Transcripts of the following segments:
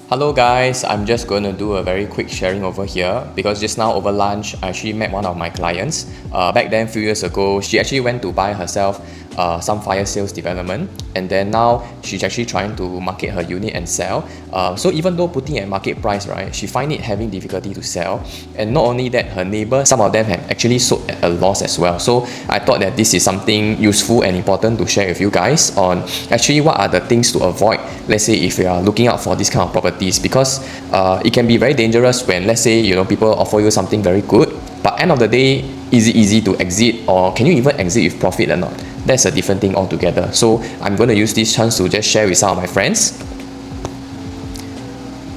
Hello guys, I'm just going to do a very quick sharing over here because just now over lunch I actually met one of my clients. Back then, a few years ago, she actually went to buy herself some fire sales development, and then now she's actually trying to market her unit and sell. So even though putting at market price, right, she find it having difficulty to sell. And not only that, her neighbors, some of them have actually sold at a loss as well. So I thought that this is something useful and important to share with you guys on actually what are the things to avoid. Let's say if you are looking out for this kind of properties, because it can be very dangerous when, let's say, people offer you something very good, but end of the day, is it easy to exit, or can you even exit with profit or not? That's a different thing altogether. So I'm going to use this chance to just share with some of my friends.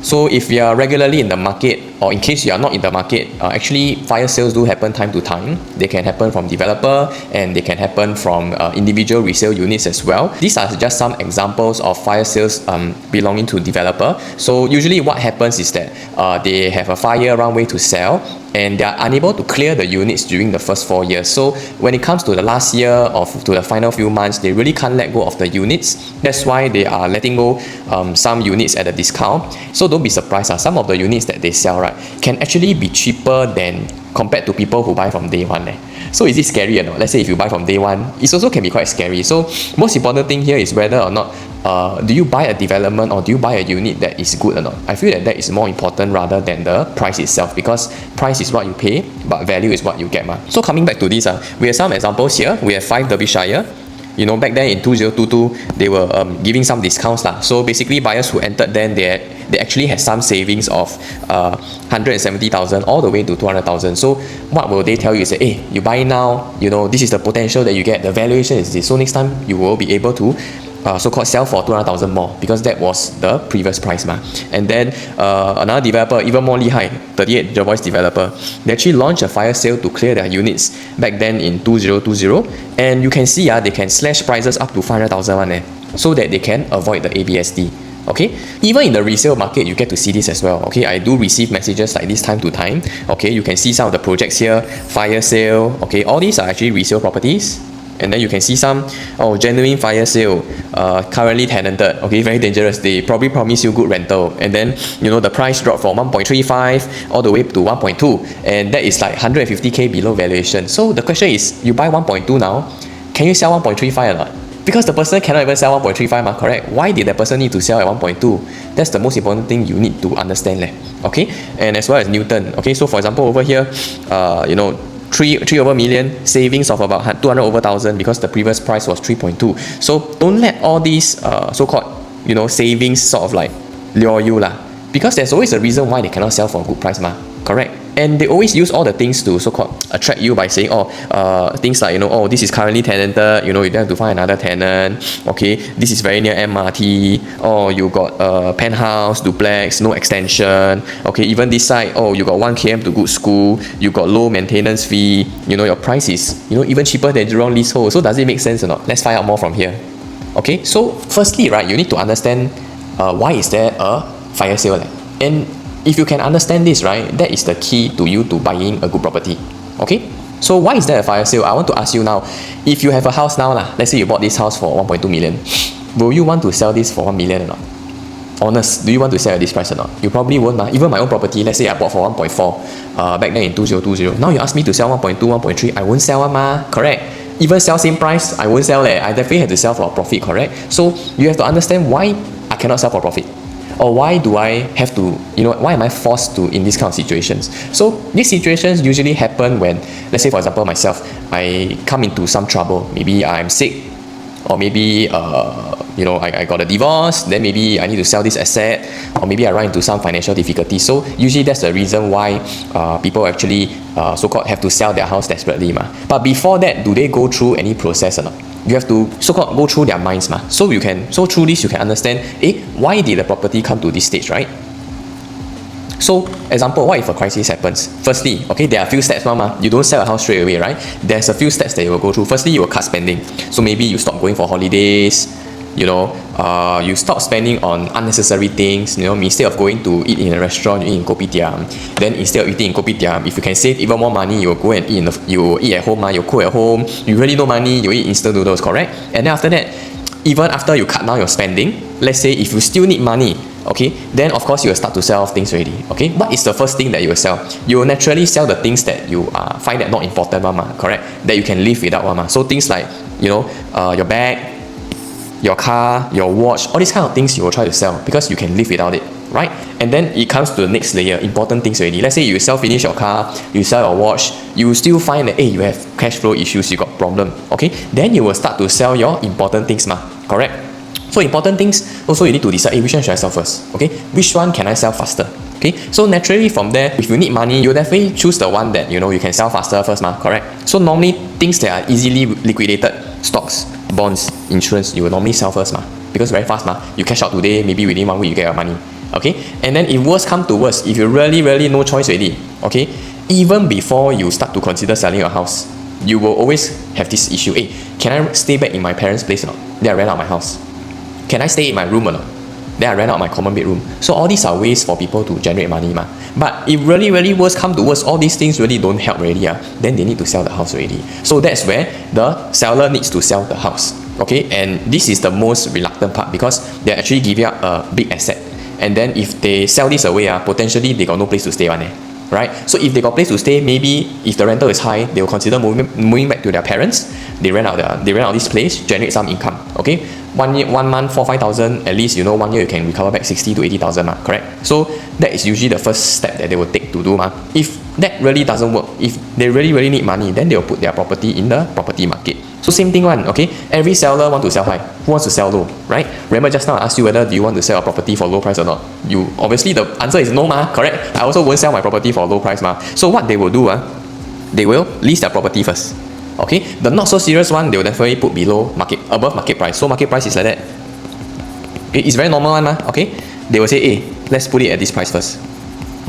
So if you are regularly in the market, or in case you are not in the market, actually fire sales do happen time to time. They can happen from developer, and they can happen from individual resale units as well. These are just some examples of fire sales belonging to developer. So usually what happens is that they have a 5-year runway to sell, and they are unable to clear the units during the first 4 years. So when it comes to the last year or to the final few months, they really can't let go of the units. That's why they are letting go some units at a discount. So don't be surprised, some of the units that they sell, right, can actually be cheaper than compared to people who buy from day one. So is it scary or not? Let's say if you buy from day one, it also can be quite scary. So most important thing here is whether or not do you buy a development or do you buy a unit that is good or not. I feel that is more important rather than the price itself, because price is what you pay, but value is what you get. So coming back to this, we have some examples here. We have 5 Derbyshire. Back then in 2022, they were giving some discounts. So basically, buyers who entered then, they actually had some savings of 170,000 all the way to 200,000. So what will they tell you is that, hey, you buy now, this is the potential that you get, the valuation is this. So next time you will be able to so-called sell for 200,000 more, because that was the previous price. And then another developer, even more lihai, 𝑑𝒓𝒐𝒑𝒆𝒔𝒄 developer, they actually launched a fire sale to clear their units back then in 2020. And you can see they can slash prices up to 500,000 so that they can avoid the ABSD. Okay, even in the resale market, you get to see this as well. Okay, I do receive messages like this time to time. Okay, you can see some of the projects here, fire sale. Okay, all these are actually resale properties. And then you can see some, genuine fire sale, currently tenanted. Okay, very dangerous. They probably promise you good rental, and then the price dropped from 1.35 all the way to 1.2, and that is like 150k below valuation. So the question is, you buy 1.2 now, can you sell 1.35 or not? Because the person cannot even sell 1.35, correct? Why did the person need to sell at 1.2? That's the most important thing you need to understand. Okay, and as well as Newton. Okay, so for example over here, 3 over million, savings of about 200 over 1,000, because the previous price was 3.2. So don't let all these so-called savings sort of like lure you because there's always a reason why they cannot sell for a good price, correct? And they always use all the things to so-called attract you by saying, things like, this is currently tenanted, you don't have to find another tenant. Okay, this is very near MRT. You got a penthouse, duplex, no extension. Okay, even this side, you got 1 km to good school, you got low maintenance fee. Your price is, even cheaper than Jurong leasehold. So does it make sense or not? Let's find out more from here. Okay, so firstly, right, you need to understand why is there a fire sale. And if you can understand this, right, that is the key to you to buying a good property. Okay, so why is there a fire sale? I want to ask you now, if you have a house now, let's say you bought this house for 1.2 million, will you want to sell this for 1 million or not? Honest, do you want to sell at this price or not? You probably won't. Even my own property, let's say I bought for 1.4 back then in 2020. Now you ask me to sell 1.2, 1.3, I won't sell correct? Even sell same price, I won't sell. I definitely have to sell for a profit, correct? So you have to understand why I cannot sell for profit. Or why do I have to, why am I forced to in these kind of situations? So these situations usually happen when, let's say for example myself, I come into some trouble. Maybe I'm sick, or maybe I got a divorce, then maybe I need to sell this asset, or maybe I run into some financial difficulty. So usually that's the reason why people actually so-called have to sell their house desperately. But before that, do they go through any process or not? You have to so-called go through their minds. So through this you can understand, why did the property come to this stage, right? So, example, what if a crisis happens? Firstly, okay, there are a few steps, you don't sell a house straight away, right? There's a few steps that you will go through. Firstly, you will cut spending. So maybe you stop going for holidays, you stop spending on unnecessary things. Instead of going to eat in a restaurant, you eat in kopitiam. Then instead of eating in kopitiam, if you can save even more money, you go and eat at home, you cook at home. You really no money, you eat instant noodles, correct? And then after that, even after you cut down your spending, let's say if you still need money, okay, then of course you will start to sell off things already. Okay, what is the first thing that you will sell? You will naturally sell the things that you find that not important one, correct? That you can live without one. So things like, you know, your bag, your car, your watch, all these kind of things you will try to sell because you can live without it, right? And then it comes to the next layer, important things already. Let's say you finish your car, you sell your watch, you still find that, hey, you have cash flow issues, you got problem, okay? Then you will start to sell your important things, correct? So important things, also you need to decide, hey, which one should I sell first, okay? Which one can I sell faster, okay? So naturally from there, if you need money, you definitely choose the one that, you know, you can sell faster first, correct? So normally things that are easily liquidated, stocks, bonds, insurance, you will normally sell first, because very fast, you cash out today, maybe within 1 week you get your money, okay? And then if worst come to worst, if you really no choice already, okay? Even before you start to consider selling your house, you will always have this issue, hey, can I stay back in my parents' place or not? Then I rent out my house. Can I stay in my room or not? Then I rent out my common bedroom. So all these are ways for people to generate money, But if really worst come to worst, all these things really don't help already, then they need to sell the house already. So that's where the seller needs to sell the house, okay? And this is the most reluctant part because they're actually giving up a big asset. And then if they sell this away, potentially they got no place to stay one, right? So if they got place to stay, maybe if the rental is high, they will consider moving back to their parents. They rent out this place, generate some income, okay? 1 month 4,000-5,000, at least, you know, 1 year you can recover back 60,000 to 80,000, correct? So that is usually the first step that they will take to do, If that really doesn't work, if they really need money, then they will put their property in the property market. So same thing one, okay? Every seller want to sell high. Who wants to sell low, right? Remember just now I asked you whether do you want to sell a property for low price or not. You obviously the answer is no, correct? I also won't sell my property for low price, So what they will do, they will list their property first. Okay, the not so serious one, they will definitely put above market price. So market price is like that. Okay, it's very normal one, okay? They will say, hey, let's put it at this price first.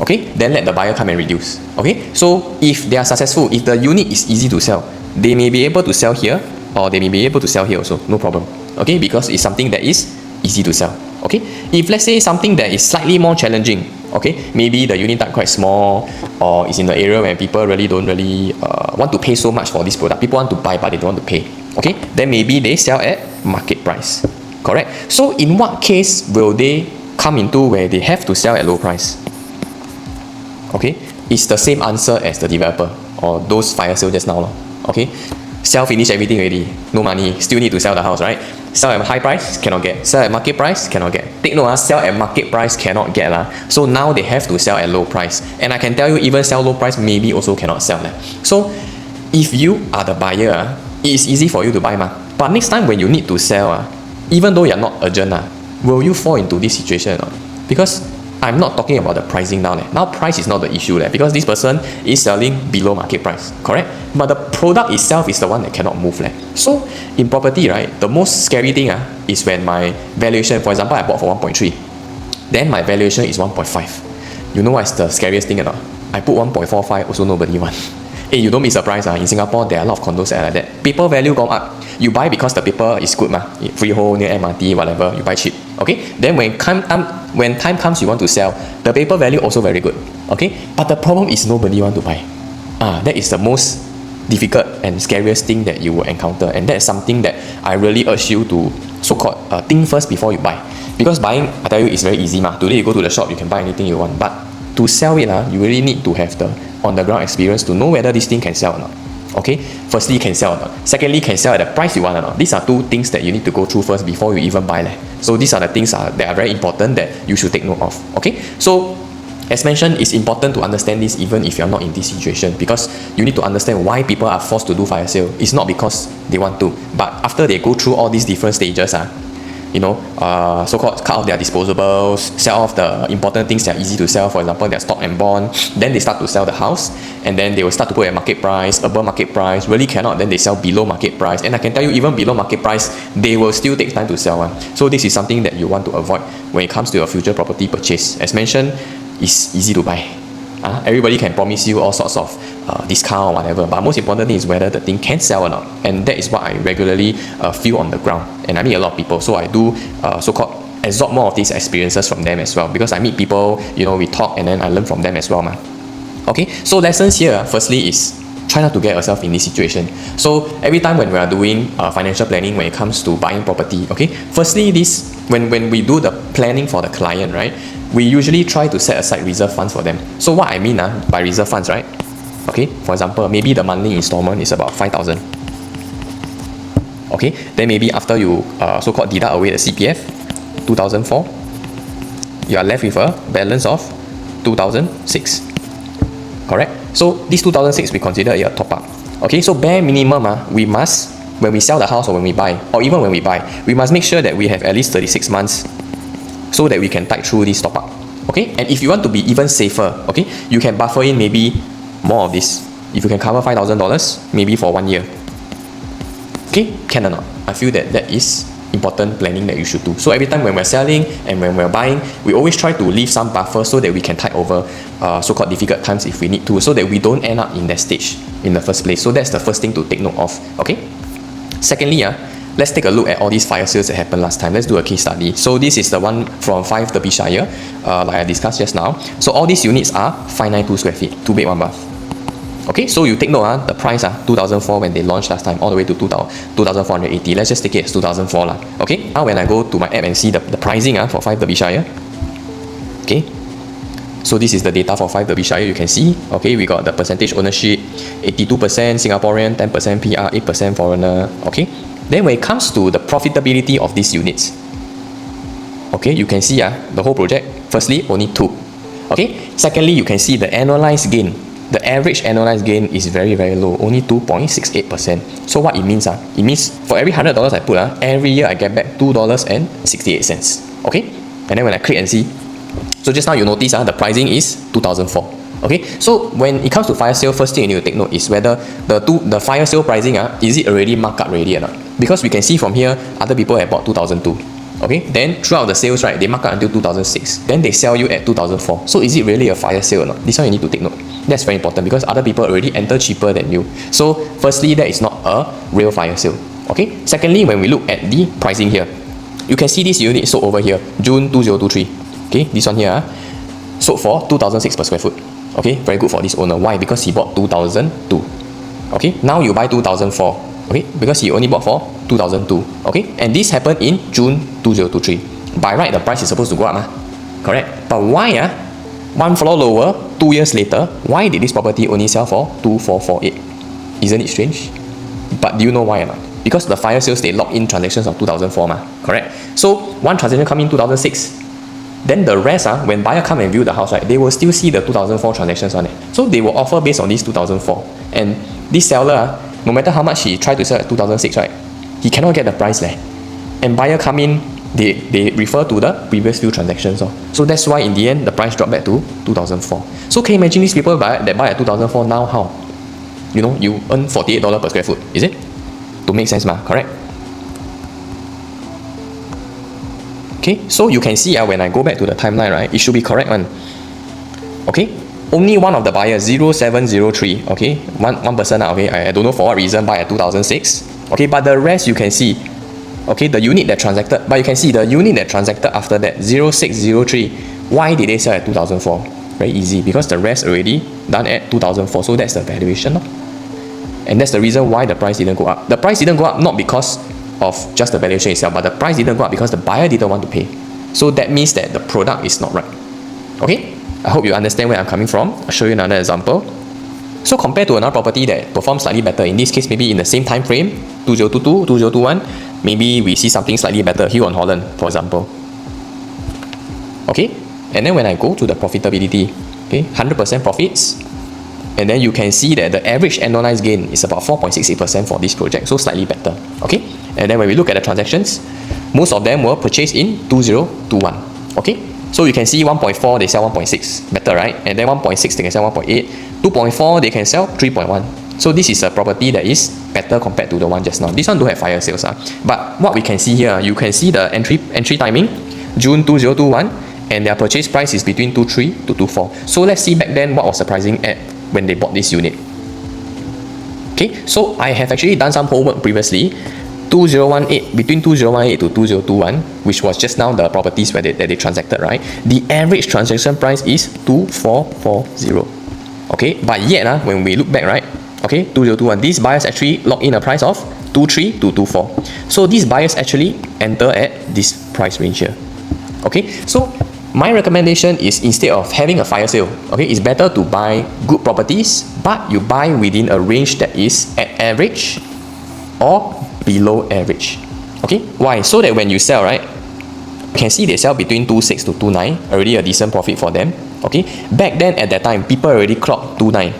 Okay, then let the buyer come and reduce. Okay, so if they are successful, if the unit is easy to sell, they may be able to sell here, or they may be able to sell here also, no problem. Okay, because it's something that is easy to sell. Okay, if let's say something that is slightly more challenging, okay, maybe the unit type quite small, or it's in the area where people don't really want to pay so much for this product. People want to buy but they don't want to pay. Okay, then maybe they sell at market price. Correct? So in what case will they come into where they have to sell at low price? Okay, it's the same answer as the developer or those fire sale just now. Okay, sell finish everything already, no money, still need to sell the house, right? Sell at high price, cannot get. Sell at market price, cannot get. Take note, sell at market price, cannot get. So now they have to sell at low price. And I can tell you, even sell low price, maybe also cannot sell. So if you are the buyer, it is easy for you to buy. But next time when you need to sell, even though you're not urgent, will you fall into this situation or not? Because I'm not talking about the pricing now. Now price is not the issue because this person is selling below market price, correct? But the product itself is the one that cannot move. So in property, right, the most scary thing is when my valuation, for example, I bought for 1.3, then my valuation is 1.5. You know what's the scariest thing or not? I put 1.45, also nobody want. Hey, you don't be surprised. In Singapore, there are a lot of condos that are like that. Paper value go up. You buy because the paper is good, freehold, near MRT, whatever. You buy cheap. Okay. Then when time comes, you want to sell. The paper value also very good. Okay. But the problem is nobody want to buy. That is the most difficult and scariest thing that you will encounter, and that's something that I really urge you to so-called think first before you buy. Because buying, I tell you, is very easy. Today you go to the shop, you can buy anything you want. But to sell it, you really need to have the on-the-ground experience to know whether this thing can sell or not. Okay, firstly, can sell or not. Secondly, can sell at the price you want or not. These are two things that you need to go through first before you even buy. So these are the things that are very important that you should take note of. Okay, so as mentioned, it's important to understand this even if you're not in this situation, because you need to understand why people are forced to do fire sale. It's not because they want to, but after they go through all these different stages, so-called cut off their disposables, sell off the important things that are easy to sell, for example, their stock and bond, then they start to sell the house, and then they will start to put at market price, above market price, really cannot, then they sell below market price, and I can tell you, even below market price, they will still take time to sell. So this is something that you want to avoid when it comes to your future property purchase. As mentioned, it's easy to buy. Everybody can promise you all sorts of discount or whatever, but most important thing is whether the thing can sell or not, and that is what I regularly feel on the ground, and I meet a lot of people, so I do so-called absorb more of these experiences from them as well, because I meet people, we talk, and then I learn from them as well. Okay, so lessons here, firstly is try not to get yourself in this situation. So every time when we are doing financial planning when it comes to buying property, okay, firstly when we do the planning for the client, right, we usually try to set aside reserve funds for them. So what I mean by reserve funds, right? Okay, for example, maybe the monthly installment is about 5,000. Okay, then maybe after you so-called deduct away the CPF, 2004, you are left with a balance of 2006. Correct? So this 2006 we consider a top up. Okay, so bare minimum we must, when we sell the house or when we buy, or even when we buy, we must make sure that we have at least 36 months so that we can tide through this top up. Okay, and if you want to be even safer, okay, you can buffer in maybe more of this. If you can cover $5,000, maybe for 1 year. Okay, can or not? I feel that that is important planning that you should do. So every time when we're selling and when we're buying, we always try to leave some buffer so that we can tide over so-called difficult times if we need to, so that we don't end up in that stage in the first place. So that's the first thing to take note of. Okay. Secondly, let's take a look at all these fire sales that happened last time. Let's do a case study. So this is the one from 𝑭𝒊𝒏𝒈𝒂𝒑𝒐𝒓𝒆, like I discussed just now. So all these units are 592 square feet, 2 bed, 1 bath. Okay, so you take note, the price 2004 when they launched last time, all the way to 2,480. Let's just take it as 2004 lah. Okay, now when I go to my app and see the pricing for 𝑭𝒊𝒏𝒈𝒂𝒑𝒐𝒓𝒆. Okay, so this is the data for 𝑭𝒊𝒏𝒈𝒂𝒑𝒐𝒓𝒆. You can see, okay, we got the percentage ownership, 82% Singaporean, 10% PR, 8% foreigner. Okay, then when it comes to the profitability of these units, okay, you can see the whole project. Firstly, only 2. Okay, secondly, you can see the annualized gain. The average annualized gain is very, very low, only 2.68%. So what it means, it means for every $100 I put, every year I get back $2.68. Okay, and then when I click and see, so just now you notice the pricing is 2004. Okay, so when it comes to fire sale, first thing you need to take note is whether the fire sale pricing is it already marked up ready or not? Because we can see from here other people have bought 2002. Okay, then throughout the sales, right, they mark up until 2006. Then they sell you at 2004. So is it really a fire sale or not? This one you need to take note. That's very important because other people already enter cheaper than you. So firstly, that is not a real fire sale. Okay. Secondly, when we look at the pricing here, you can see this unit sold over here, June 2023. Okay, this one here sold for 2,006 per square foot. Okay, very good for this owner. Why? Because he bought 2002. Okay, now you buy 2004. Okay, because he only bought for 2002. Okay, and this happened in June 2023. By right, the price is supposed to go up, correct? But why? One floor lower, 2 years later, why did this property only sell for 2,448? Isn't it strange? But do you know why or not? Because the fire sales, they lock in transactions of 2004, correct? So one transaction come in 2006. Then the rest, when buyer come and view the house, right, they will still see the 2004 transactions on it. So they will offer based on this 2004. And this seller, no matter how much he tried to sell at 2006, right, he cannot get the price leh. And buyer come in, they refer to the previous few transactions. So that's why in the end, the price dropped back to 2004. So can you imagine these people that buy at 2004 now how? You know, you earn $48 per square foot, is it? To make sense, correct? Okay, so you can see when I go back to the timeline, right, it should be correct one. Okay, only one of the buyers, 𝑭𝒊𝒏𝒈𝒂𝒑𝒐𝒓𝒆, okay, one person, okay, I don't know for what reason buy at 2006. Okay, but the rest you can see, okay, the unit that transacted, but you can see the unit that transacted after that, 𝑭𝒊𝒏𝒈𝒂𝒑𝒐𝒓𝒆, why did they sell at 2004? Very easy, because the rest already done at 2004, so that's the valuation. And that's the reason why the price didn't go up. The price didn't go up not because of just the valuation itself, but the price didn't go up because the buyer didn't want to pay. So that means that the product is not right. Okay, I hope you understand where I'm coming from. I'll show you another example. So compared to another property that performs slightly better, in this case maybe in the same time frame, 2022, 2021, maybe we see something slightly better here on Holland, for example. Okay, and then when I go to the profitability, okay, 100% profits, and then you can see that the average annualized gain is about 4.68% for this project, so slightly better. Okay, and then when we look at the transactions, most of them were purchased in 2021. Okay, so you can see 1.4 they sell 1.6, better, right? And then 1.6 they can sell 1.8, 2.4 they can sell 3.1. So this is a property that is better compared to the one just now. This one don't have fire sales, but what we can see here, you can see the entry timing, June 2021, and their purchase price is between 23 to 24. So let's see back then what was the pricing at when they bought this unit. Okay, so I have actually done some homework previously. 2018, between 2018 to 2021, which was just now the properties where they transacted, right? The average transaction price is 2440. Okay, but yet when we look back, right? Okay, 2021, these buyers actually lock in a price of 23 to 24. So these buyers actually enter at this price range here. Okay, so my recommendation is instead of having a fire sale, okay, it's better to buy good properties, but you buy within a range that is at average or below average. Okay, why? So that when you sell, right, you can see they sell between 2.6 to 2.9, already a decent profit for them. Okay, back then at that time, people already clocked 2.9.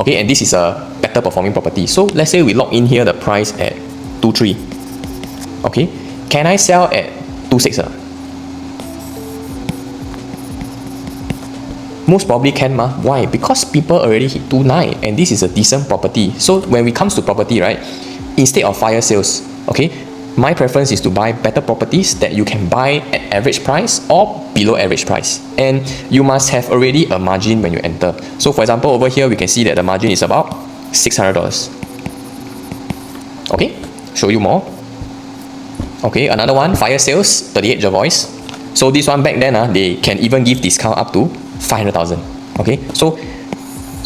Okay, and this is a better performing property. So let's say we lock in here the price at 2.3. Okay, can I sell at 2.6? Most probably can ma. Why? Because people already hit 2.9 and this is a decent property. So when it comes to property, right, instead of fire sales, okay, my preference is to buy better properties that you can buy at average price or below average price. And you must have already a margin when you enter. So for example, over here we can see that the margin is about $600. Okay, show you more. Okay, another one, fire sales, 38 𝒊𝒂𝒑𝒐𝒓𝒆. So this one back then, they can even give discount up to 500,000. Okay, so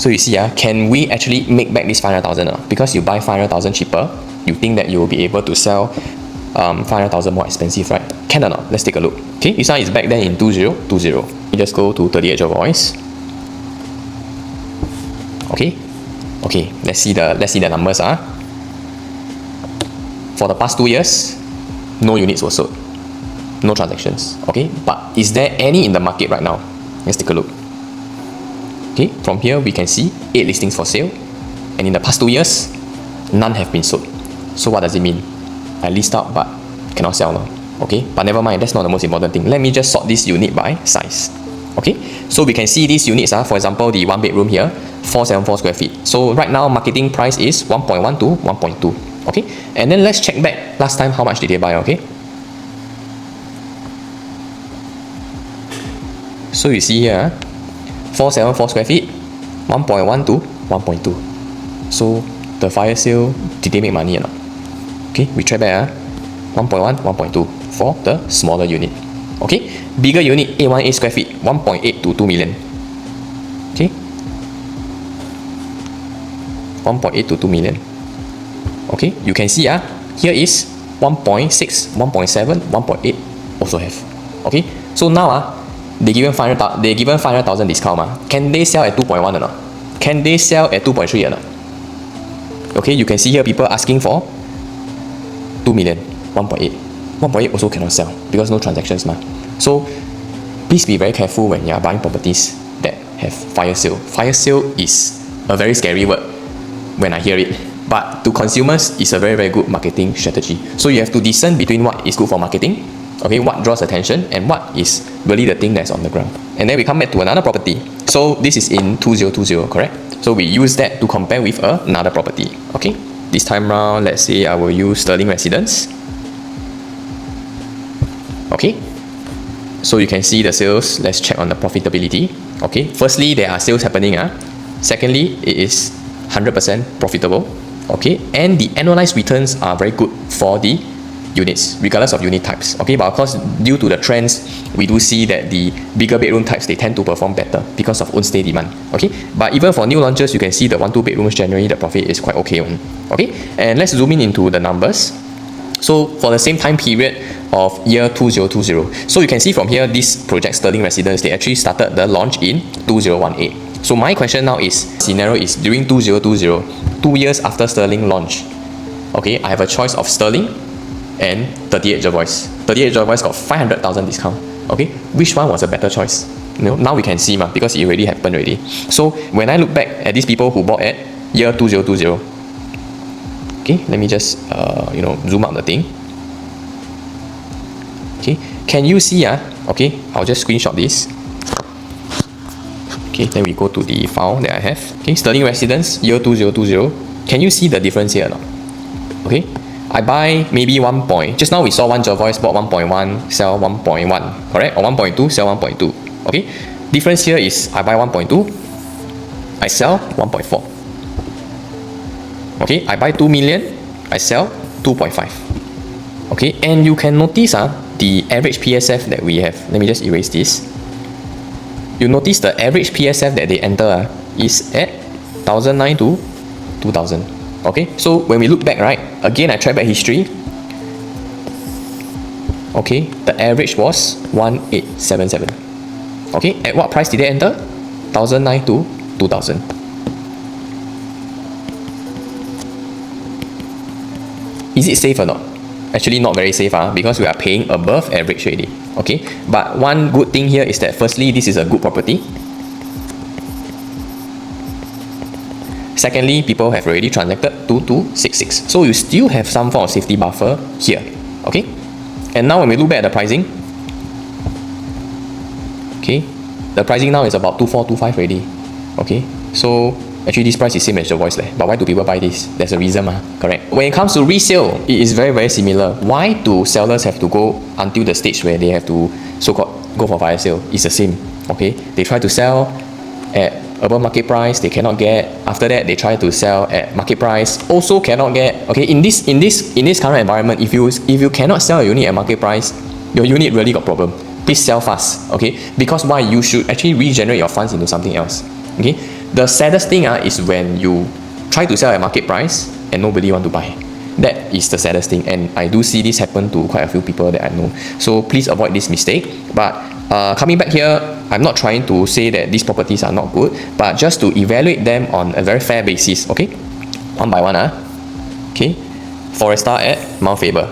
you see, can we actually make back this 500,000? Because you buy 500,000 cheaper, you think that you will be able to sell 500,000 more expensive, right? Can or not? Let's take a look. Okay, this one is back then in 2020. You just go to 38 𝒊𝒂𝒑𝒐𝒓𝒆. Okay, let's see the numbers. For the past 2 years, no units were sold, no transactions. Okay, but is there any in the market right now? Let's take a look. Okay, from here we can see 8 listings for sale, and in the past 2 years, none have been sold. So what does it mean? I list out but cannot sell now. Okay, but never mind, that's not the most important thing. Let me just sort this unit by size. Okay, so we can see these units, for example, the 1 bedroom here, 474 square feet. So right now marketing price is 1.1 to 1.2. Okay, and then let's check back last time how much did they buy. Okay, so you see here, 474 square feet, 1.1 to 1.2. So the fire sale, did they make money or not? Okay, we try back. 1.1, 1.2 for the smaller unit. Okay, bigger unit, 818 square feet, 1.8 to 2 million. Okay, 1.8 to 2 million. Okay, you can see here is 1.6, 1.7, 1.8 also have. Okay, so now they given 500,000 discount. Can they sell at 2.1 or not? Can they sell at 2.3 or not? Okay, you can see here people asking for 2 million, 1.8. 1.8 also cannot sell because no transactions. So please be very careful when you are buying properties that have fire sale. Fire sale is a very scary word when I hear it. But to consumers, it's a very, very good marketing strategy. So you have to discern between what is good for marketing, okay, what draws attention, and what is really the thing that's on the ground. And then we come back to another property. So this is in 2020, correct? So we use that to compare with another property. Okay, this time round, let's say I will use Sterling Residence. Okay, so you can see the sales. Let's check on the profitability. Okay, firstly, there are sales happening. Secondly, it is 100% profitable. Okay, and the annualized returns are very good for the units, regardless of unit types. Okay, but of course, due to the trends, we do see that the bigger bedroom types, they tend to perform better because of own stay demand. Okay, but even for new launches, you can see the 1-2 bedrooms generally the profit is quite okay. Okay, and let's zoom in into the numbers. So for the same time period of year 2020, so you can see from here, this project Sterling Residence, they actually started the launch in 2018. So my question now is, scenario is during 2020, 2 years after Sterling launch. Okay, I have a choice of Sterling and 38 𝒊𝒂𝒑𝒐𝒓𝒆. 38 𝒊𝒂𝒑𝒐𝒓𝒆 got 500,000 discount. Okay, which one was a better choice? Now we can see because it already happened already. So when I look back at these people who bought at year 2020, okay, let me just zoom out the thing. Okay, can you see okay, I'll just screenshot this. Okay, then we go to the file that I have. Okay, Sterling Residence, year 2020. Can you see the difference here or not? Okay, I buy maybe 1 point. Just now we saw 1 𝒊𝒂𝒑𝒐𝒓𝒆 bought 1.1, sell 1.1, correct? Or 1.2, sell 1.2. Okay, difference here is I buy 1.2, I sell 1.4. Okay, I buy 2 million, I sell 2.5. Okay, and you can notice the average PSF that we have. Let me just erase this. You notice the average PSF that they enter is at 1,009 to 2,000. Okay, so when we look back, right, again I track back history. Okay, the average was 1877. Okay, at what price did they enter? 1,009 to 2,000. Is it safe or not? Actually not very safe because we are paying above average already. Okay, but one good thing here is that firstly, this is a good property. Secondly, people have already transacted 2266. So you still have some form of safety buffer here. Okay, and now when we look back at the pricing, okay, the pricing now is about 2425 already. Okay, so actually this price is same as 𝑭𝒊𝒏𝒈, but why do people buy this? There's a reason, correct? When it comes to resale, it is very similar. Why do sellers have to go until the stage where they have to so-called go for fire sale? It's the same. Okay, they try to sell at above market price, they cannot get. After that, they try to sell at market price, also cannot get. Okay, in this current environment, if you cannot sell a unit at market price, your unit really got problem. Please sell fast. Okay, because why? You should actually regenerate your funds into something else. Okay, the saddest thing is when you try to sell at market price and nobody want to buy. That is the saddest thing, and I do see this happen to quite a few people that I know. So please avoid this mistake. But coming back here, I'm not trying to say that these properties are not good, but just to evaluate them on a very fair basis. Okay, one by one. Okay, Foresta at Mount Faber.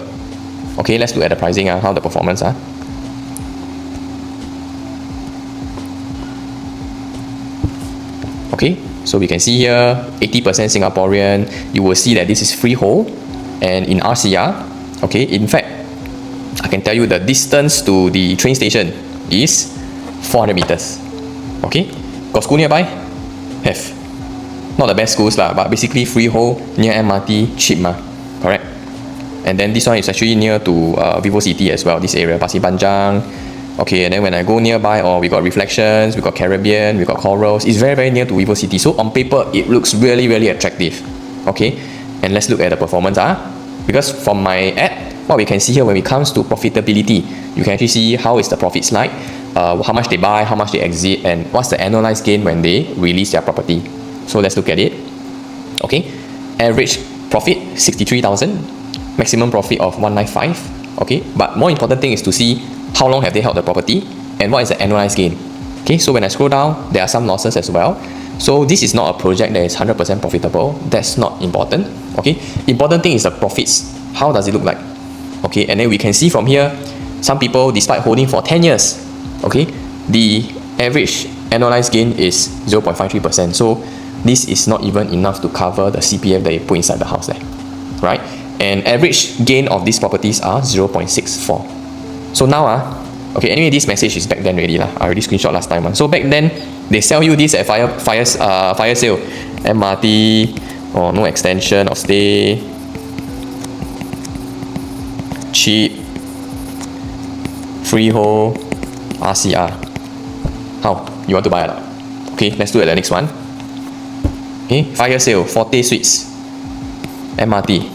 Okay, let's look at the pricing. How the performance . Okay, so we can see here 80% Singaporean. You will see that this is freehold and in RCR. Okay, in fact, I can tell you the distance to the train station is 400 meters. Okay, got school nearby? Have. Not the best schools but basically freehold, near MRT, cheap correct? And then this one is actually near to 𝑭𝒊𝒏𝒈 as well, this area, Pasir Panjang. Okay, and then when I go nearby, we got Reflections, we got Caribbean, we got Corals. It's very near to 𝑭𝒊𝒏𝒈. So on paper, it looks really attractive. Okay, and let's look at the performance. Because from my app, what we can see here when it comes to profitability, you can actually see how is the profits like, how much they buy, how much they exit, and what's the annualized gain when they release their property. So let's look at it. Okay, average profit 63,000, maximum profit of 195. Okay, but more important thing is to see how long have they held the property and what is the annualized gain. Okay, so when I scroll down, there are some losses as well. So this is not a project that is 100% profitable. That's not important. Okay, important thing is the profits. How does it look like? Okay, and then we can see from here, some people, despite holding for 10 years, okay, the average annualized gain is 0.53%. So this is not even enough to cover the CPF that you put inside the house there, right? And average gain of these properties are 0.64. So now okay, anyway, this message is back then already I already screenshot last time. So back then, they sell you this at fire sale, MRT, or no extension of stay, cheap, freehold, RCR. How? You want to buy it? Okay, let's do it the next one. Okay, fire sale, Forte Suites, MRT.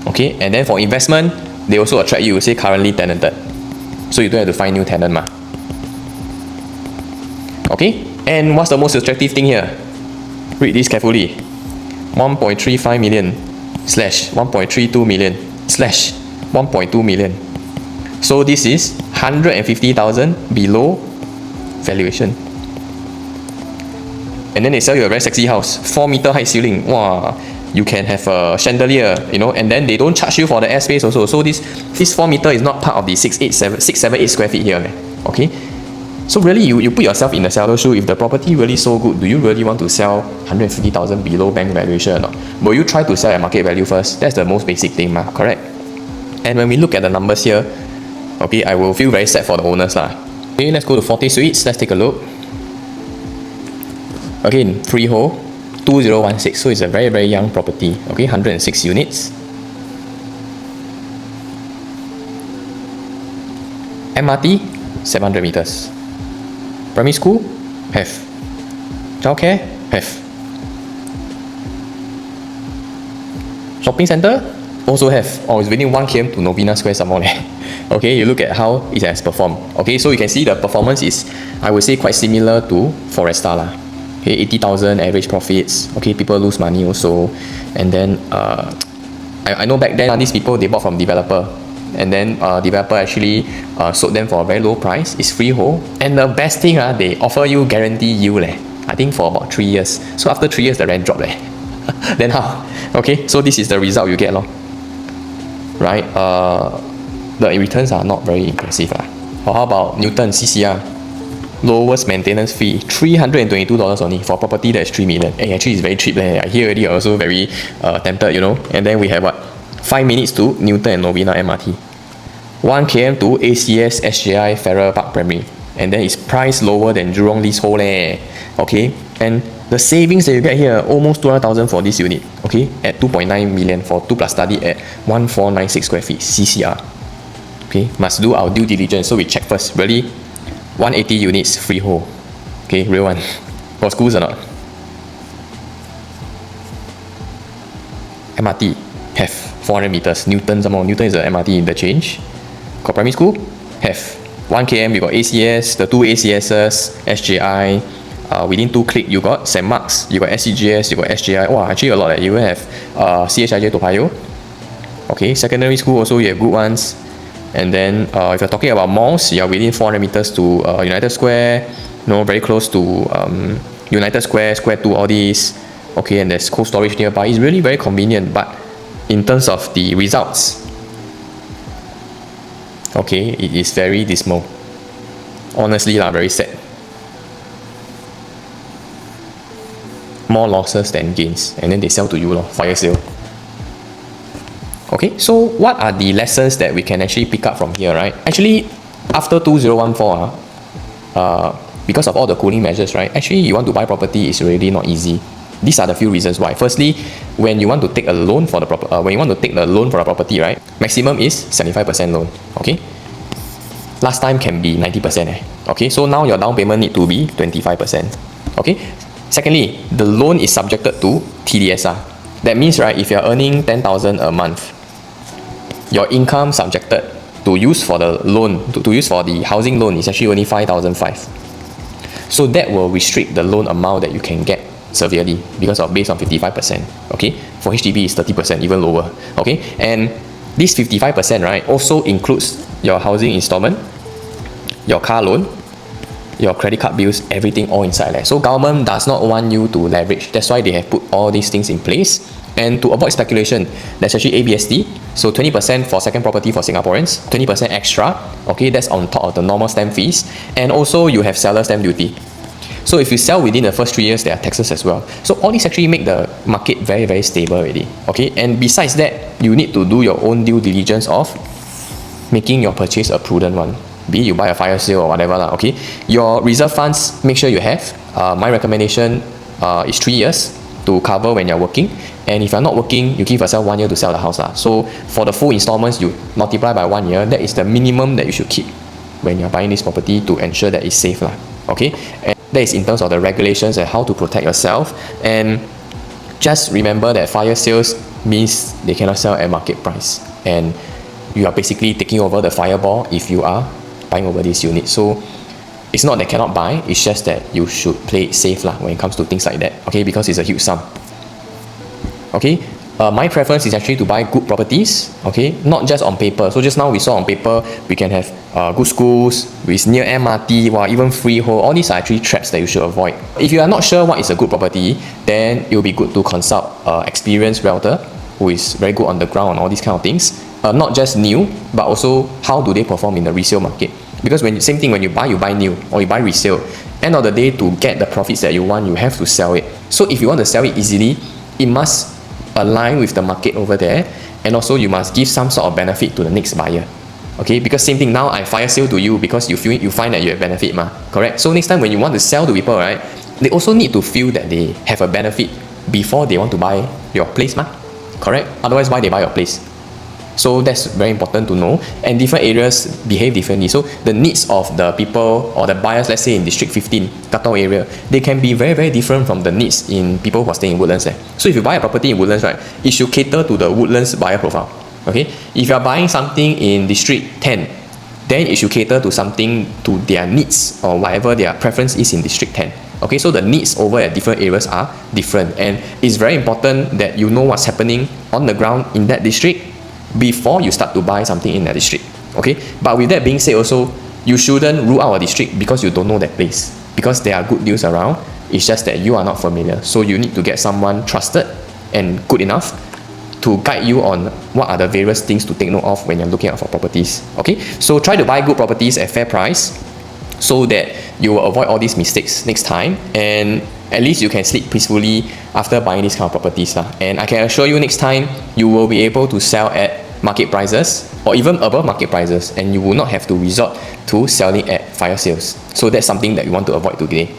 Okay, and then for investment, they also attract you, say currently tenanted. So you don't have to find new tenant Okay, and what's the most attractive thing here? Read this carefully. 1.35 million slash 1.32 million slash 1.2 million. So this is 150,000 below valuation. And then they sell you a very sexy house, 4-meter height ceiling. Wow, you can have a chandelier, and then they don't charge you for the airspace also. So this 4-meter is not part of the 678 square feet here. Okay, so really you put yourself in the seller's shoe. If the property really so good, do you really want to sell 150,000 below bank valuation or not? Will you try to sell at market value first? That's the most basic thing, correct? And when we look at the numbers here, okay, I will feel very sad for the owners Okay, let's go to Forte Suites. Let's take a look. Again, freehold, 2016. So it's a very young property. Okay, 106 units. MRT, 700 meters. Primary school, have. Childcare, have. Shopping center, also have. It's within 1 km to Novena Square some more. Okay, you look at how it has performed. Okay, so you can see the performance is, I would say, quite similar to Foresta Okay, 80,000 average profits. Okay, people lose money also. And then I know back then these people, they bought from developer. and then developer actually sold them for a very low price. It's freehold, and the best thing, they offer you guarantee yield I think for about 3 years. So after 3 years the rent drop then how? Okay, so this is the result you get lor. Right? The returns are not very impressive Or how about Newton CCR? Lowest maintenance fee, $322 only for property that is 3 million. Hey, actually it's very cheap I hear already, also very tempted, you know. And then we have what? 5 minutes to Newton and Novena MRT. 1 km to ACS SJI Farrer Park Primary. And then it's priced lower than Jurong leasehold Okay, and the savings that you get here, almost 200,000 for this unit. Okay, at 2.9 million for 2 plus study at 1496 square feet CCR. Okay, must do our due diligence. So we check first. Really, 180 units freehold. Okay, real one. Got schools or not? MRT have 400 meters. Newton some more. Newton is the MRT interchange. Got primary school? Have 1 km. You got ACS, the 2 ACSs, SJI. Within 2 click, you got St. Mark's, you got SCGS, you got SJI. Wow, actually a lot. You have 𝑐𝑗𝒂𝒑𝒐𝒓𝒆 Toa Payoh. Okay, secondary school also you have good ones. And then if you're talking about malls, you are within 400 meters to United Square, very close to United Square, Square 2, all these. Okay, and there's cold storage nearby. It's really very convenient, but in terms of the results, okay, it is very dismal. Honestly, very sad. More losses than gains, and then they sell to you, fire sale. Okay, so what are the lessons that we can actually pick up from here, right? Actually, after 2014, because of all the cooling measures, right? Actually, you want to buy property is really not easy. These are the few reasons why. Firstly, when you want to take a loan for the property, right? Maximum is 75% loan. Okay. Last time can be 90%. Okay, so now your down payment need to be 25%. Okay. Secondly, the loan is subjected to TDSR. That means, right, if you're earning 10,000 a month, your income subjected to use for the loan, to use for the housing loan is actually only 5,500. So that will restrict the loan amount that you can get severely because of based on 55%. Okay, for HDB is 30%, even lower. Okay, and this 55%, right, also includes your housing installment, your car loan, your credit card bills, everything all inside. So government does not want you to leverage. That's why they have put all these things in place. And to avoid speculation, there's actually ABSD. So 20% for second property for Singaporeans, 20% extra. Okay, that's on top of the normal stamp fees. And also you have seller stamp duty. So if you sell within the first 3 years, there are taxes as well. So all these actually make the market very, very stable already. Okay, and besides that, you need to do your own due diligence of making your purchase a prudent one. Be it you buy a fire sale or whatever okay. Your reserve funds, make sure you have. My recommendation is 3 years to cover when you're working. And if you're not working, you give yourself 1 year to sell the house So for the full installments, you multiply by 1 year. That is the minimum that you should keep when you're buying this property to ensure that it's safe Okay, and that is in terms of the regulations and how to protect yourself. And just remember that fire sales means they cannot sell at market price, and you are basically taking over the fireball if you are buying over this unit. So it's not that cannot buy, it's just that you should play it safe when it comes to things like that. Okay, because it's a huge sum. Okay, my preference is actually to buy good properties. Okay, not just on paper. So just now we saw on paper we can have good schools with near MRT, even freehold. All these are actually traps that you should avoid. If you are not sure what is a good property, then it will be good to consult experienced realtor who is very good on the ground on all these kind of things. Not just new, but also how do they perform in the resale market. Because same thing when you buy new or you buy resale. End of the day, to get the profits that you want, you have to sell it. So if you want to sell it easily, it must align with the market over there, and also you must give some sort of benefit to the next buyer. Okay, because same thing, now I fire sale to you because you find that you have benefit correct? So next time when you want to sell to people, right, they also need to feel that they have a benefit before they want to buy your place correct? Otherwise, why they buy your place? So that's very important to know, and different areas behave differently. So the needs of the people or the buyers, let's say in District 15, Katong area, they can be very, very different from the needs in people who are staying in Woodlands. So if you buy a property in Woodlands, right, it should cater to the Woodlands buyer profile. Okay, if you are buying something in District 10, then it should cater to something to their needs or whatever their preference is in District 10. Okay, so the needs over at different areas are different, and it's very important that you know what's happening on the ground in that district before you start to buy something in that district. Okay, but with that being said also, you shouldn't rule out a district because you don't know that place, because there are good deals around. It's just that you are not familiar, so you need to get someone trusted and good enough to guide you on what are the various things to take note of when you're looking out for properties. Okay, so try to buy good properties at fair price so that you will avoid all these mistakes next time, and at least you can sleep peacefully after buying these kind of properties lah. And I can assure you, next time you will be able to sell at market prices or even above market prices, and you will not have to resort to selling at fire sales. So that's something that you want to avoid today.